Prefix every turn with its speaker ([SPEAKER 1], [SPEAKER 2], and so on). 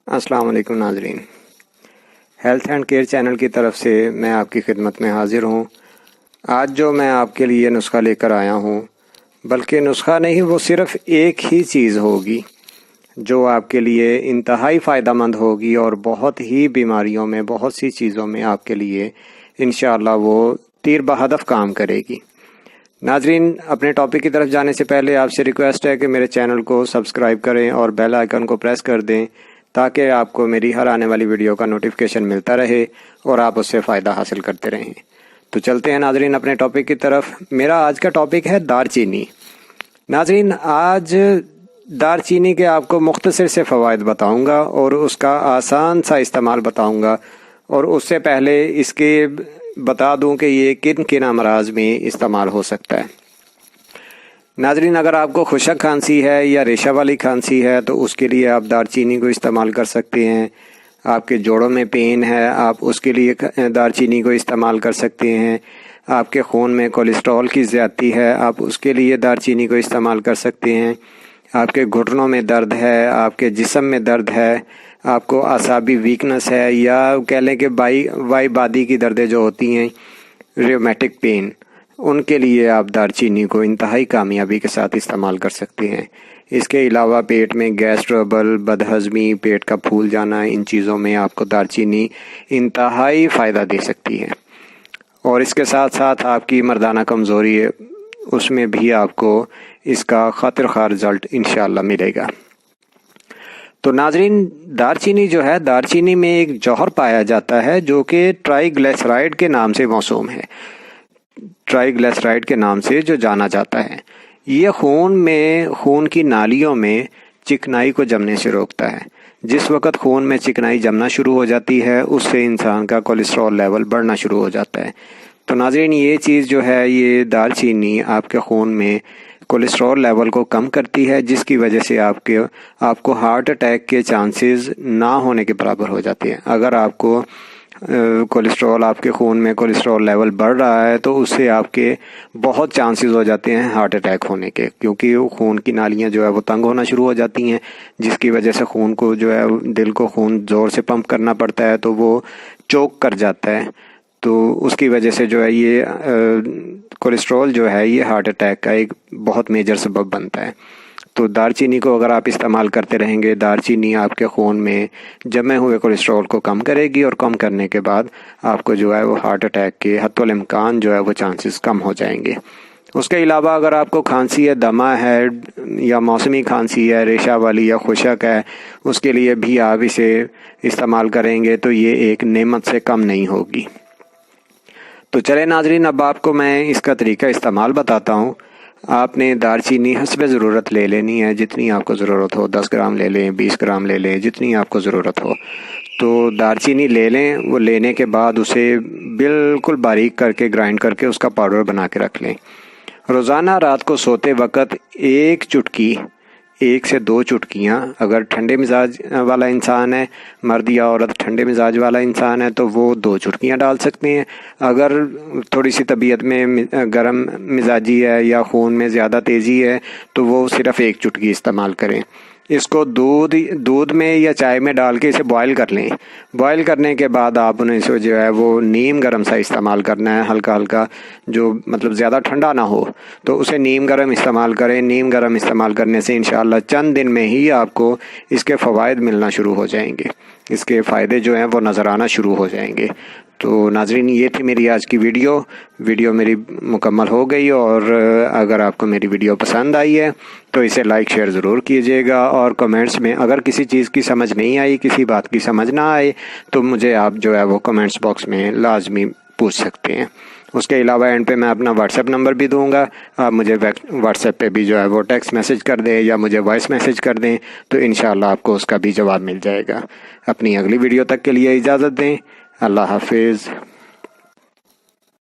[SPEAKER 1] السلام علیکم ناظرین، ہیلتھ اینڈ کیئر چینل کی طرف سے میں آپ کی خدمت میں حاضر ہوں۔ آج جو میں آپ کے لیے نسخہ لے کر آیا ہوں، بلکہ نسخہ نہیں، وہ صرف ایک ہی چیز ہوگی جو آپ کے لیے انتہائی فائدہ مند ہوگی اور بہت ہی بیماریوں میں، بہت سی چیزوں میں آپ کے لیے انشاءاللہ وہ تیر بہدف کام کرے گی۔ ناظرین، اپنے ٹاپک کی طرف جانے سے پہلے آپ سے ریکویسٹ ہے کہ میرے چینل کو سبسکرائب کریں اور بیل آئیکن کو پریس کر دیں تاکہ آپ کو میری ہر آنے والی ویڈیو کا نوٹیفیکیشن ملتا رہے اور آپ اس سے فائدہ حاصل کرتے رہیں۔ تو چلتے ہیں ناظرین اپنے ٹاپک کی طرف۔ میرا آج کا ٹاپک ہے دار چینی۔ ناظرین، آج دار چینی کے آپ کو مختصر سے فوائد بتاؤں گا اور اس کا آسان سا استعمال بتاؤں گا، اور اس سے پہلے اس کے بتا دوں کہ یہ کن کن امراض میں استعمال ہو سکتا ہے۔ ناظرین، اگر آپ کو خشک کھانسی ہے یا ریشہ والی کھانسی ہے تو اس کے لیے آپ دار چینی کو استعمال کر سکتے ہیں۔ آپ کے جوڑوں میں پین ہے، آپ اس کے لیے دار چینی کو استعمال کر سکتے ہیں۔ آپ کے خون میں کولیسٹرول کی زیادتی ہے، آپ اس کے لیے دار چینی کو استعمال کر سکتے ہیں۔ آپ کے گھٹنوں میں درد ہے، آپ کے جسم میں درد ہے، آپ کو اعصابی ویکنس ہے، یا کہہ لیں کہ وائی بادی کی دردیں جو ہوتی ہیں، ریومیٹک پین، ان کے لیے آپ دار چینی کو انتہائی کامیابی کے ساتھ استعمال کر سکتے ہیں۔ اس کے علاوہ پیٹ میں گیس ٹربل، بدہضمی، پیٹ کا پھول جانا، ان چیزوں میں آپ کو دار چینی انتہائی فائدہ دے سکتی ہے، اور اس کے ساتھ ساتھ آپ کی مردانہ کمزوری ہے، اس میں بھی آپ کو اس کا خاطر خواہ رزلٹ انشاءاللہ ملے گا۔ تو ناظرین، دار چینی جو ہے، دار چینی میں ایک جوہر پایا جاتا ہے جو کہ ٹرائی گلیسرائڈ کے نام سے موسوم ہے، ٹرائی گلیسرائڈ کے نام سے جو جانا جاتا ہے۔ یہ خون کی نالیوں میں چکنائی کو جمنے سے روکتا ہے۔ جس وقت خون میں چکنائی جمنا شروع ہو جاتی ہے، اس سے انسان کا کولیسٹرول لیول بڑھنا شروع ہو جاتا ہے۔ تو ناظرین، یہ چیز جو ہے، یہ دار چینی آپ کے خون میں کولیسٹرول لیول کو کم کرتی ہے، جس کی وجہ سے آپ کو ہارٹ اٹیک کے چانسز نہ ہونے کے برابر ہو جاتے ہیں۔ اگر آپ کو آپ کے خون میں کولیسٹرول لیول بڑھ رہا ہے تو اس سے آپ کے بہت چانسز ہو جاتے ہیں ہارٹ اٹیک ہونے کے، کیونکہ خون کی نالیاں جو ہے وہ تنگ ہونا شروع ہو جاتی ہیں، جس کی وجہ سے خون کو جو ہے، دل کو خون زور سے پمپ کرنا پڑتا ہے تو وہ چوک کر جاتا ہے، تو اس کی وجہ سے جو ہے یہ کولیسٹرول جو ہے یہ ہارٹ اٹیک کا ایک بہت میجر سبب بنتا ہے۔ تو دار چینی کو اگر آپ استعمال کرتے رہیں گے، دار چینی آپ کے خون میں جمے ہوئے کولیسٹرول کو کم کرے گی، اور کم کرنے کے بعد آپ کو جو ہے وہ ہارٹ اٹیک کے حتی الامکان جو ہے وہ چانسز کم ہو جائیں گے۔ اس کے علاوہ اگر آپ کو کھانسی ہے، دمہ ہے، یا موسمی کھانسی ہے، ریشہ والی یا خشک ہے، اس کے لیے بھی آپ اسے استعمال کریں گے تو یہ ایک نعمت سے کم نہیں ہوگی۔ تو چلے ناظرین، اب آپ کو میں اس کا طریقہ استعمال بتاتا ہوں۔ آپ نے دار چینی حسب ضرورت لے لینی ہے، جتنی آپ کو ضرورت ہو، 10 گرام لے لیں، 20 گرام لے لیں، جتنی آپ کو ضرورت ہو۔ تو دار چینی لے لیں، وہ لینے کے بعد اسے بالکل باریک کر کے گرائنڈ کر کے اس کا پاؤڈر بنا کے رکھ لیں۔ روزانہ رات کو سوتے وقت 1 سے 2 چٹکیاں، اگر ٹھنڈے مزاج والا انسان ہے، مرد یا عورت ٹھنڈے مزاج والا انسان ہے تو وہ 2 چٹکیاں ڈال سکتے ہیں۔ اگر تھوڑی سی طبیعت میں گرم مزاجی ہے یا خون میں زیادہ تیزی ہے تو وہ صرف 1 چٹکی استعمال کریں۔ اس کو دودھ میں یا چائے میں ڈال کے اسے بوائل کر لیں۔ بوائل کرنے کے بعد آپ نے اسے جو ہے وہ نیم گرم سا استعمال کرنا ہے، ہلکا ہلکا، جو مطلب زیادہ ٹھنڈا نہ ہو، تو اسے نیم گرم استعمال کریں۔ نیم گرم استعمال کرنے سے انشاءاللہ چند دن میں ہی آپ کو اس کے فوائد ملنا شروع ہو جائیں گے، اس کے فائدے جو ہیں وہ نظر آنا شروع ہو جائیں گے۔ تو ناظرین، یہ تھی میری آج کی ویڈیو میری مکمل ہو گئی، اور اگر آپ کو میری ویڈیو پسند آئی ہے تو اسے لائک شیئر ضرور کیجیے گا، اور کمنٹس میں اگر کسی چیز کی سمجھ نہیں آئی، کسی بات کی سمجھ نہ آئے تو مجھے آپ جو ہے وہ کمنٹس باکس میں لازمی پوچھ سکتے ہیں۔ اس کے علاوہ اینڈ پہ میں اپنا واٹس ایپ نمبر بھی دوں گا، آپ مجھے واٹس ایپ پہ بھی جو ہے وہ ٹیکسٹ میسج کر دیں یا مجھے وائس میسج کر دیں، تو انشاءاللہ آپ کو اس کا بھی جواب مل جائے گا۔ اپنی اگلی ویڈیو تک کے لیے اجازت دیں۔ اللہ حافظ۔